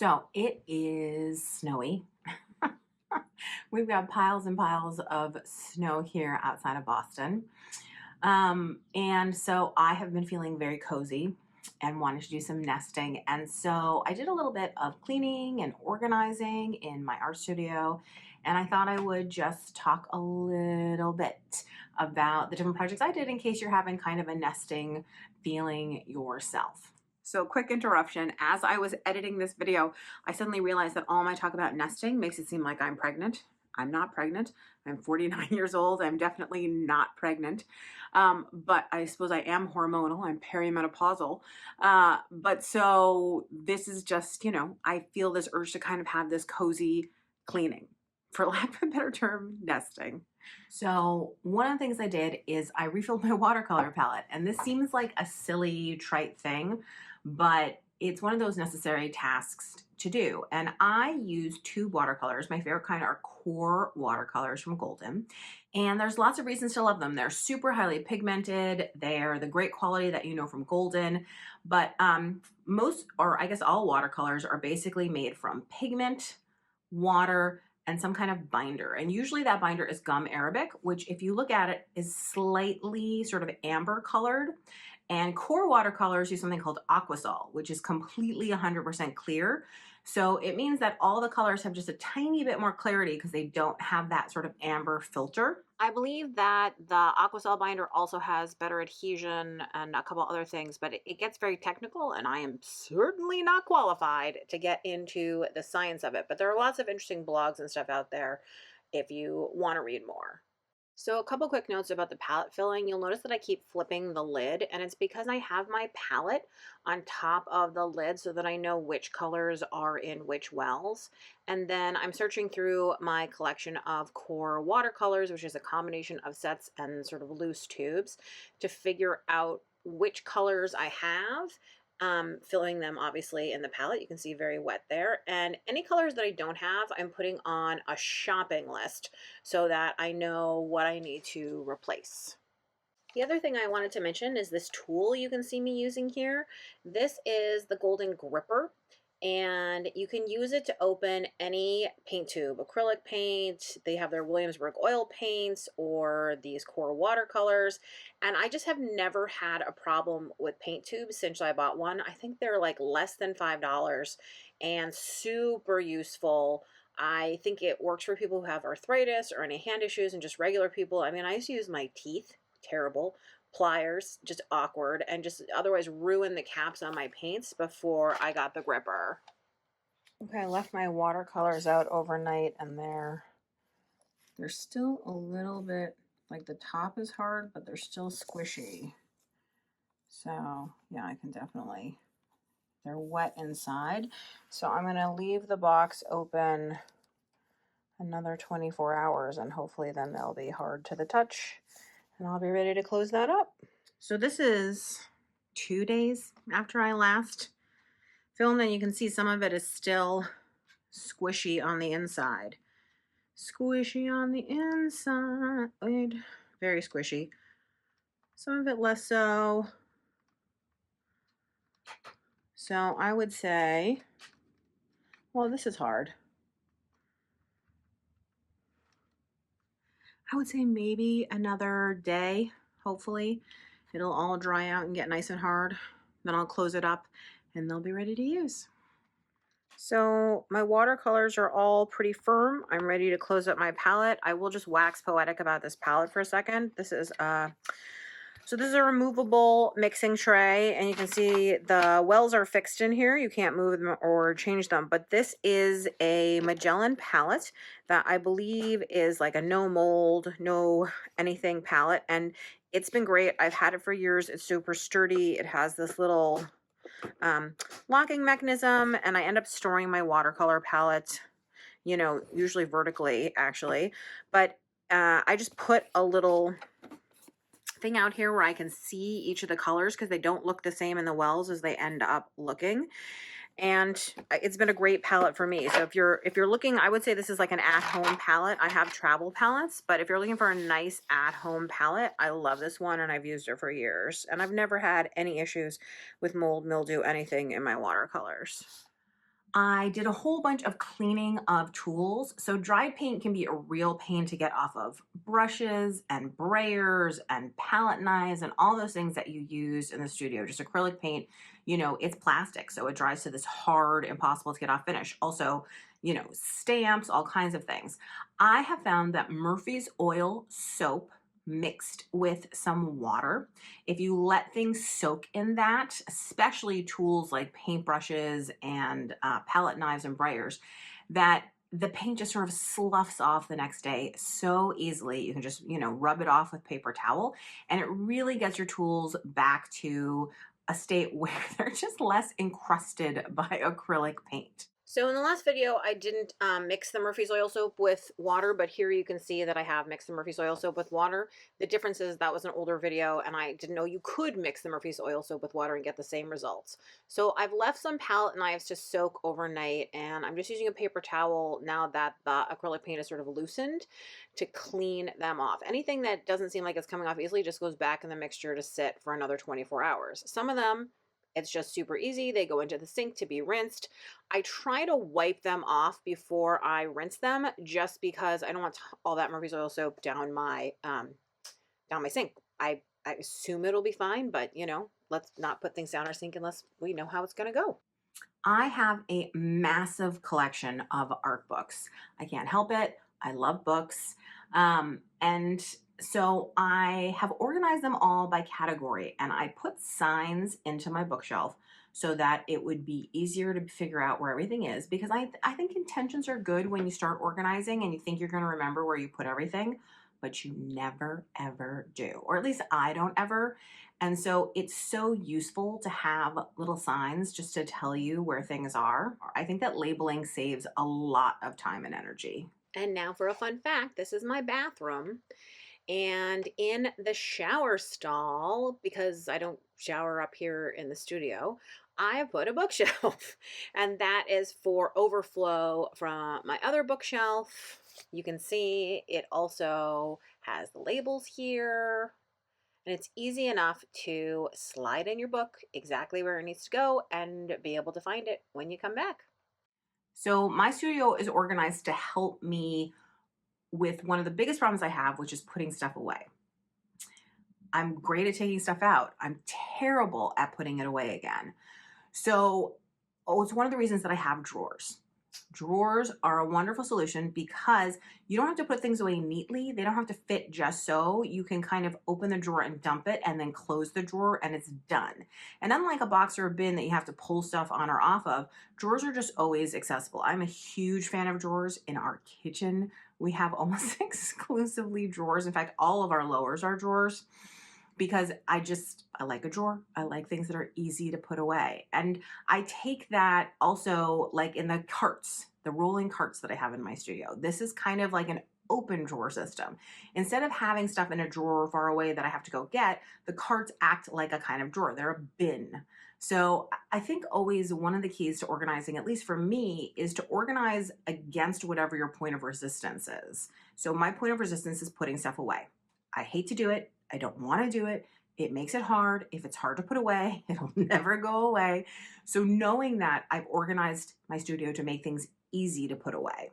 So it is snowy. We've got piles and piles of snow here outside of Boston. And so I have been feeling very cozy and wanted to do some nesting. And so I did a little bit of cleaning and organizing in my art studio. And I thought I would just talk a little bit about the different projects I did in case you're having kind of a nesting feeling yourself. So quick interruption. As I was editing this video, I suddenly realized that all my talk about nesting makes it seem like I'm pregnant. I'm not pregnant. I'm 49 years old. I'm definitely not pregnant. But I suppose I am hormonal. I'm perimenopausal. But so this is just, I feel this urge to kind of have this cozy cleaning, for lack of a better term, nesting. So one of the things I did is I refilled my watercolor palette, and this seems like a silly, trite thing, but it's one of those necessary tasks to do. And I use two watercolors. My favorite kind are core watercolors from Golden. And there's lots of reasons to love them. They're super highly pigmented. They're the great quality that you know from Golden. But most, or I guess all watercolors are basically made from pigment, water, and some kind of binder. And usually that binder is gum arabic, which if you look at it is slightly sort of amber colored. And core watercolors use something called aquasol, which is completely 100% clear. So it means that all the colors have just a tiny bit more clarity because they don't have that sort of amber filter. I believe that the aquasol binder also has better adhesion and a couple other things, but it gets very technical, and I am certainly not qualified to get into the science of it. But there are lots of interesting blogs and stuff out there if you want to read more. So a couple quick notes about the palette filling. You'll notice that I keep flipping the lid, and it's because I have my palette on top of the lid so that I know which colors are in which wells. And then I'm searching through my collection of core watercolors, which is a combination of sets and sort of loose tubes, to figure out which colors I have. Filling them obviously in the palette. You can see very wet there. And any colors that I don't have, I'm putting on a shopping list so that I know what I need to replace. The other thing I wanted to mention is this tool you can see me using here. This is the Golden Gripper, and you can use it to open any paint tube, acrylic paint. They have their Williamsburg oil paints or these core watercolors. And I just have never had a problem with paint tubes since I bought one. I think they're like less than $5 and super useful. I think it works for people who have arthritis or any hand issues and just regular people. I mean, I used to use my teeth, terrible, pliers, just awkward, and just otherwise ruin the caps on my paints before I got the gripper. Okay, I left my watercolors out overnight, and they're still a little bit, like the top is hard, but they're still squishy. So yeah, I can definitely, they're wet inside. So I'm gonna leave the box open another 24 hours, and hopefully then they'll be hard to the touch, and I'll be ready to close that up. So this is 2 days after I last filmed, and you can see some of it is still squishy on the inside. Squishy on the inside. Very squishy. Some of it less so. So I would say, well, this is hard. I would say maybe another day, hopefully. It'll all dry out and get nice and hard. Then I'll close it up and they'll be ready to use. So my watercolors are all pretty firm. I'm ready to close up my palette. I will just wax poetic about this palette for a second. This is so this is a removable mixing tray, and you can see the wells are fixed in here. You can't move them or change them, but this is a Magellan palette that I believe is like a no mold, no anything palette, and it's been great. I've had it for years. It's super sturdy. It has this little locking mechanism, and I end up storing my watercolor palette, usually vertically actually, but I just put a little thing out here where I can see each of the colors because they don't look the same in the wells as they end up looking. And it's been a great palette for me. So if you're looking, I would say this is like an at-home palette. I have travel palettes, but if you're looking for a nice at-home palette, I love this one, and I've used it for years. And I've never had any issues with mold, mildew, anything in my watercolors. I did a whole bunch of cleaning of tools. So dried paint can be a real pain to get off of brushes and brayers and palette knives and all those things that you use in the studio. Just acrylic paint, it's plastic. So it dries to this hard, impossible to get off finish. Also, stamps, all kinds of things. I have found that Murphy's oil soap mixed with some water, if you let things soak in that, especially tools like paintbrushes and palette knives and brayers, that the paint just sort of sloughs off the next day so easily. You can just, rub it off with paper towel, and it really gets your tools back to a state where they're just less encrusted by acrylic paint. So in the last video, I didn't mix the Murphy's oil soap with water, but here you can see that I have mixed the Murphy's oil soap with water. The difference is that was an older video, and I didn't know you could mix the Murphy's oil soap with water and get the same results. So I've left some palette knives to soak overnight, and I'm just using a paper towel now that the acrylic paint is sort of loosened to clean them off. Anything that doesn't seem like it's coming off easily just goes back in the mixture to sit for another 24 hours. Some of them, it's just super easy. They go into the sink to be rinsed. I try to wipe them off before I rinse them, just because I don't want all that Murphy's oil soap down my sink. I assume it'll be fine, but let's not put things down our sink unless we know how it's going to go. I have a massive collection of art books. I can't help it. I love books. And so I have organized them all by category, and I put signs into my bookshelf so that it would be easier to figure out where everything is, because I think intentions are good when you start organizing and you think you're going to remember where you put everything, but you never ever do, or at least I don't ever. And so it's so useful to have little signs just to tell you where things are. I think that labeling saves a lot of time and energy. And now for a fun fact, this is my bathroom. And in the shower stall, because I don't shower up here in the studio, I put a bookshelf. And that is for overflow from my other bookshelf. You can see it also has the labels here. And it's easy enough to slide in your book exactly where it needs to go and be able to find it when you come back. So my studio is organized to help me with one of the biggest problems I have, which is putting stuff away. I'm great at taking stuff out. I'm terrible at putting it away again. So it's one of the reasons that I have drawers. Drawers are a wonderful solution because you don't have to put things away neatly. They don't have to fit just so. You can kind of open the drawer and dump it and then close the drawer and it's done. And unlike a box or a bin that you have to pull stuff on or off of, drawers are just always accessible. I'm a huge fan of drawers. In our kitchen, we have almost exclusively drawers. In fact, all of our lowers are drawers, because I like a drawer. I like things that are easy to put away. And I take that also like in the carts, the rolling carts that I have in my studio. This is kind of like an open drawer system. Instead of having stuff in a drawer far away that I have to go get, the carts act like a kind of drawer. They're a bin. So I think always one of the keys to organizing, at least for me, is to organize against whatever your point of resistance is. So my point of resistance is putting stuff away. I hate to do it. I don't want to do it. It makes it hard. If it's hard to put away, it'll never go away. So knowing that, I've organized my studio to make things easy to put away.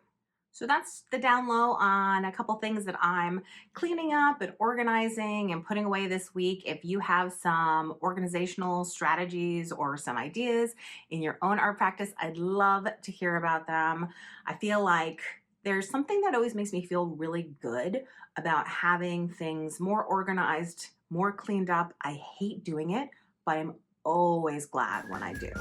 So that's the down low on a couple things that I'm cleaning up and organizing and putting away this week. If you have some organizational strategies or some ideas in your own art practice, I'd love to hear about them. I feel like there's something that always makes me feel really good about having things more organized, more cleaned up. I hate doing it, but I'm always glad when I do.